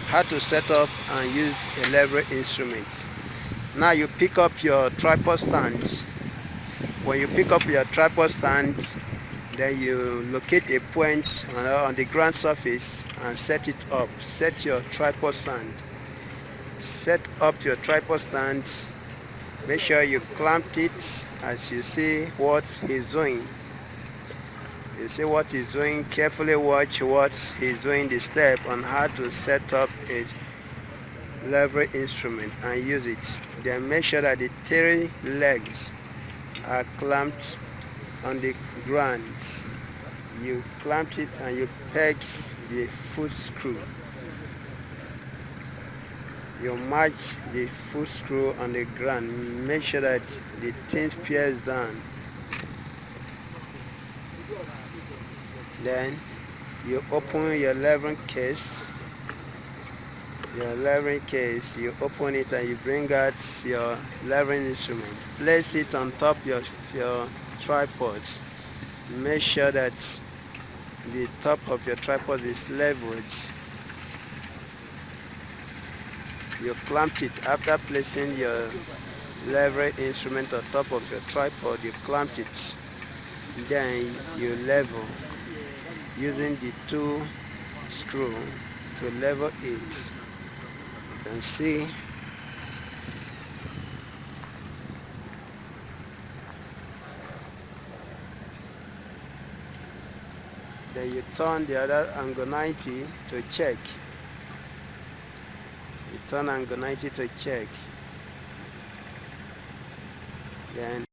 how to set up and use a lever instrument. Now you pick up your tripod stand. When you pick up your tripod stand, then you locate a point on the ground surface and set it up. Set your tripod stand. Set up your tripod stand. Make sure you clamped it as you see what he's doing. You see what he's doing. Carefully watch what he's doing, the step on how to set up a lever instrument and use it. Then make sure that the 3 legs are clamped on the ground. You clamp it and you peg the foot screw. You match the foot screw on the ground. Make sure that the thing pierces down. Then you open your levering case. You open it and you bring out your levering instrument. Place it on top of your tripod. Make sure that the top of your tripod is leveled. You clamp it. After placing your levering instrument on top of your tripod, you clamp it. Then you level using the 2 screws to level it. You can see then you turn the other angle 90 to check. You turn angle 90 to check. Then